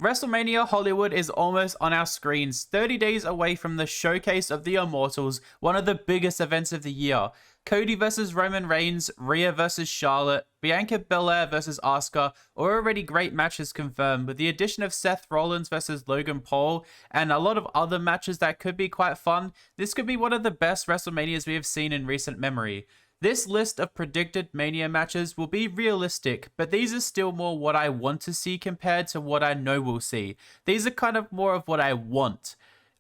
WrestleMania Hollywood is almost on our screens, 30 days away from the showcase of the Immortals, one of the biggest events of the year. Cody versus Roman Reigns, Rhea versus Charlotte, Bianca Belair versus Asuka are already great matches confirmed, with the addition of Seth Rollins versus Logan Paul and a lot of other matches that could be quite fun. This could be one of the best WrestleManias we have seen in recent memory. This list of predicted Mania matches will be realistic, but these are still more what I want to see compared to what I know we'll see. These are kind of more of what I want.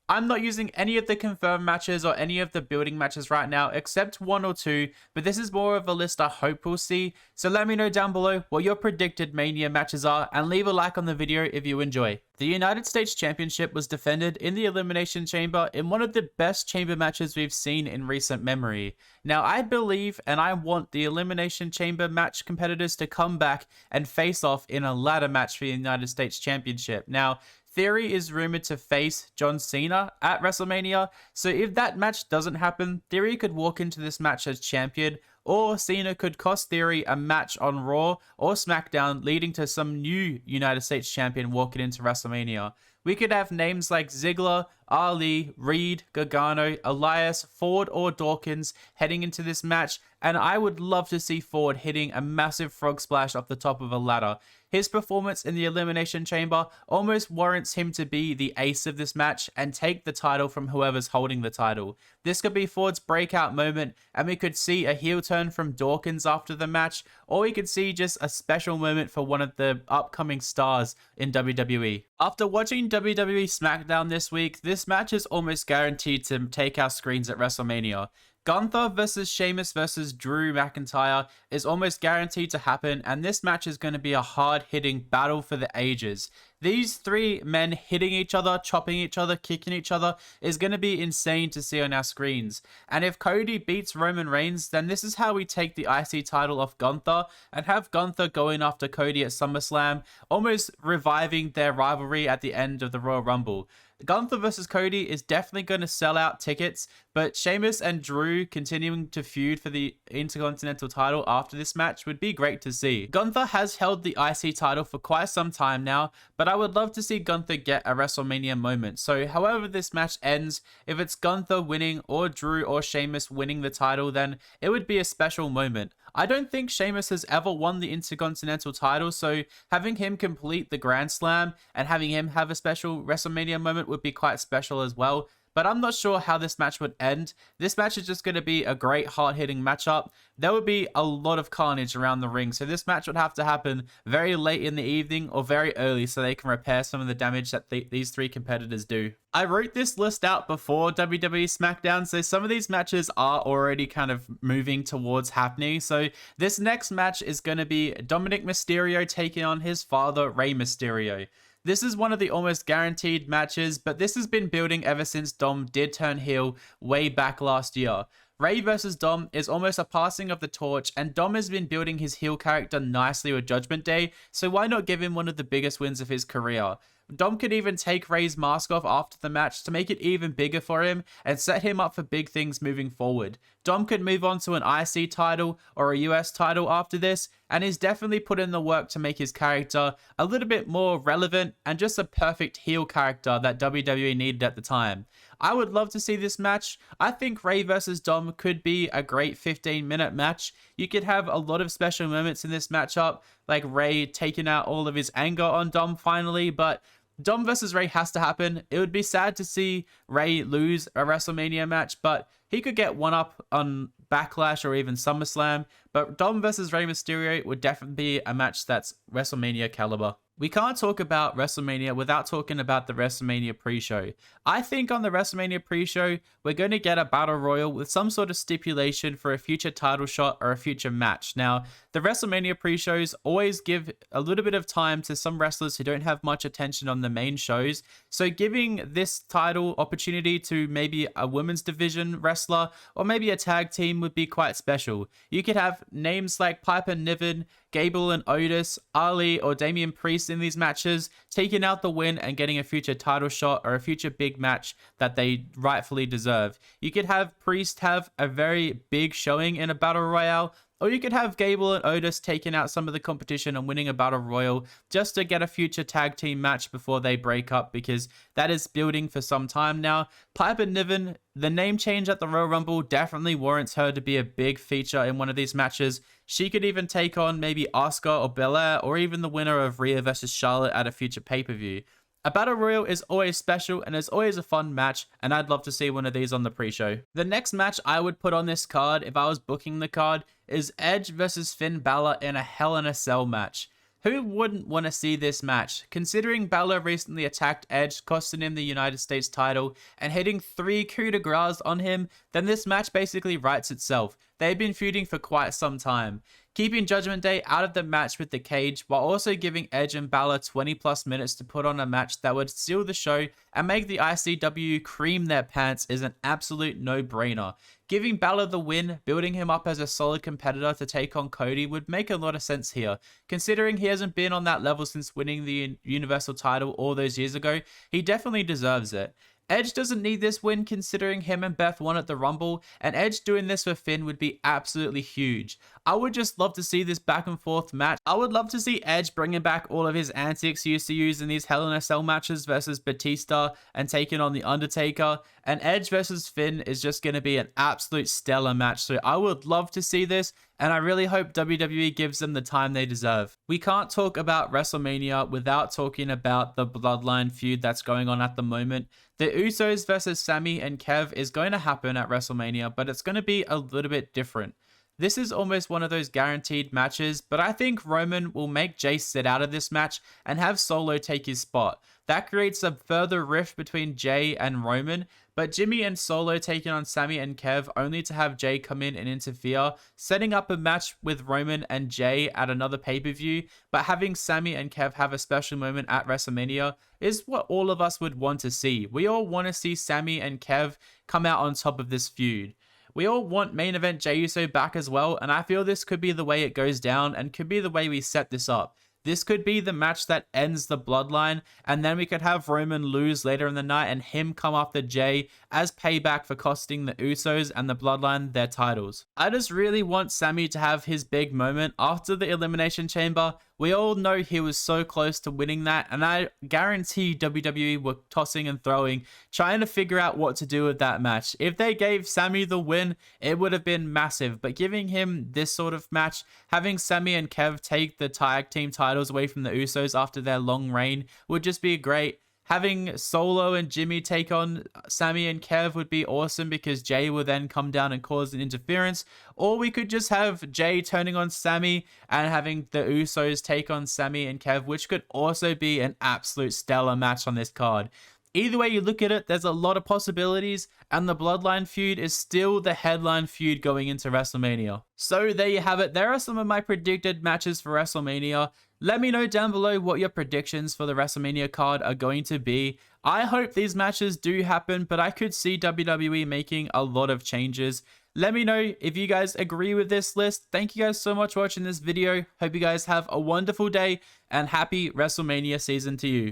I'm not using any of the confirmed matches or any of the building matches right now, except one or two, but this is more of a list I hope we'll see. So let me know down below what your predicted Mania matches are, and leave a like on the video if you enjoy. The United States Championship was defended in the Elimination Chamber in one of the best chamber matches we've seen in recent memory. Now, I believe and I want the Elimination Chamber match competitors to come back and face off in a ladder match for the United States Championship. Now, Theory is rumored to face John Cena at WrestleMania, so if that match doesn't happen, Theory could walk into this match as champion, or Cena could cost Theory a match on Raw or SmackDown, leading to some new United States champion walking into WrestleMania. We could have names like Ziggler, Ali, Reed, Gargano, Elias, Ford, or Dawkins heading into this match, and I would love to see Ford hitting a massive frog splash off the top of a ladder. His performance in the Elimination Chamber almost warrants him to be the ace of this match and take the title from whoever's holding the title. This could be Ford's breakout moment, and we could see a heel turn from Dawkins after the match, or we could see just a special moment for one of the upcoming stars in WWE. After watching WWE SmackDown this week, this match is almost guaranteed to take our screens at WrestleMania. Gunther versus Sheamus versus Drew McIntyre is almost guaranteed to happen, and this match is going to be a hard-hitting battle for the ages. These three men hitting each other, chopping each other, kicking each other is going to be insane to see on our screens. And if Cody beats Roman Reigns, then this is how we take the IC title off Gunther and have Gunther going after Cody at SummerSlam, almost reviving their rivalry at the end of the Royal Rumble. Gunther versus Cody is definitely going to sell out tickets, but Sheamus and Drew continuing to feud for the Intercontinental title after this match would be great to see. Gunther has held the IC title for quite some time now, but I would love to see Gunther get a WrestleMania moment. So however this match ends, if it's Gunther winning or Drew or Sheamus winning the title, then it would be a special moment. I don't think Sheamus has ever won the Intercontinental title, so having him complete the Grand Slam and having him have a special WrestleMania moment would be quite special as well. But I'm not sure how this match would end. This match is just going to be a great hard-hitting matchup. There would be a lot of carnage around the ring, so this match would have to happen very late in the evening or very early so they can repair some of the damage that these three competitors do. I wrote this list out before WWE SmackDown, so some of these matches are already kind of moving towards happening. So this next match is going to be Dominic Mysterio taking on his father, Rey Mysterio. This is one of the almost guaranteed matches, but this has been building ever since Dom did turn heel way back last year. Rey versus Dom is almost a passing of the torch, and Dom has been building his heel character nicely with Judgment Day, so why not give him one of the biggest wins of his career? Dom could even take Rey's mask off after the match to make it even bigger for him and set him up for big things moving forward. Dom could move on to an IC title or a US title after this, and he's definitely put in the work to make his character a little bit more relevant and just a perfect heel character that WWE needed at the time. I would love to see this match. I think Rey versus Dom could be a great 15-minute match. You could have a lot of special moments in this matchup, like Rey taking out all of his anger on Dom finally, but Dom versus Rey has to happen. It would be sad to see Rey lose a WrestleMania match, but he could get one up on Backlash or even SummerSlam. But Dom versus Rey Mysterio would definitely be a match that's WrestleMania caliber. We can't talk about WrestleMania without talking about the WrestleMania pre-show. I think on the WrestleMania pre-show, we're going to get a battle royal with some sort of stipulation for a future title shot or a future match. Now, the WrestleMania pre-shows always give a little bit of time to some wrestlers who don't have much attention on the main shows. So giving this title opportunity to maybe a women's division wrestler or maybe a tag team would be quite special. You could have names like Piper Niven, Gable and Otis, Ali or Damian Priest in these matches, taking out the win and getting a future title shot or a future big match that they rightfully deserve. You could have Priest have a very big showing in a battle royale, Or you could have Gable and Otis taking out some of the competition and winning a battle royal just to get a future tag team match before they break up, because that is building for some time now. Piper Niven, the name change at the Royal Rumble definitely warrants her to be a big feature in one of these matches. She could even take on maybe Asuka or Belair, or even the winner of Rhea versus Charlotte at a future pay-per-view. A Battle Royal is always special and is always a fun match, and I'd love to see one of these on the pre-show. The next match I would put on this card if I was booking the card is Edge versus Finn Balor in a Hell in a Cell match. Who wouldn't want to see this match? Considering Balor recently attacked Edge, costing him the United States title, and hitting 3 coup de grace on him, then this match basically writes itself. They've been feuding for quite some time. Keeping Judgment Day out of the match with the cage, while also giving Edge and Balor 20 plus minutes to put on a match that would steal the show and make the ICW cream their pants, is an absolute no-brainer. Giving Balor the win, building him up as a solid competitor to take on Cody would make a lot of sense here. Considering he hasn't been on that level since winning the Universal title all those years ago, he definitely deserves it. Edge doesn't need this win considering him and Beth won at the Rumble, and Edge doing this for Finn would be absolutely huge. I would just love to see this back and forth match. I would love to see Edge bringing back all of his antics he used to use in these Hell in a Cell matches versus Batista and taking on The Undertaker, and Edge versus Finn is just going to be an absolute stellar match, so I would love to see this, and I really hope WWE gives them the time they deserve. We can't talk about WrestleMania without talking about the Bloodline feud that's going on at the moment. The Usos versus Sami and Kev is going to happen at WrestleMania, but it's going to be a little bit different. This is almost one of those guaranteed matches, but I think Roman will make Jay sit out of this match and have Solo take his spot. That creates a further rift between Jay and Roman, but Jimmy and Solo taking on Sami and Kev only to have Jay come in and interfere, setting up a match with Roman and Jay at another pay-per-view, but having Sami and Kev have a special moment at WrestleMania is what all of us would want to see. We all want to see Sami and Kev come out on top of this feud. We all want main event Jey Uso back as well, and I feel this could be the way it goes down and could be the way we set this up. This could be the match that ends the Bloodline, and then we could have Roman lose later in the night and him come after Jay as payback for costing the Usos and the Bloodline their titles. I just really want Sami to have his big moment after the Elimination Chamber. We all know he was so close to winning that, and I guarantee WWE were tossing and throwing, trying to figure out what to do with that match. If they gave Sami the win, it would have been massive, but giving him this sort of match, having Sami and Kev take the tag team titles away from the Usos after their long reign would just be great. Having Solo and Jimmy take on Sami and Kev would be awesome because Jay will then come down and cause an interference. Or we could just have Jay turning on Sami and having the Usos take on Sami and Kev, which could also be an absolute stellar match on this card. Either way you look at it, there's a lot of possibilities, and the Bloodline feud is still the headline feud going into WrestleMania. So there you have it. There are some of my predicted matches for WrestleMania. Let me know down below what your predictions for the WrestleMania card are going to be. I hope these matches do happen, but I could see WWE making a lot of changes. Let me know if you guys agree with this list. Thank you guys so much for watching this video. Hope you guys have a wonderful day, and happy WrestleMania season to you.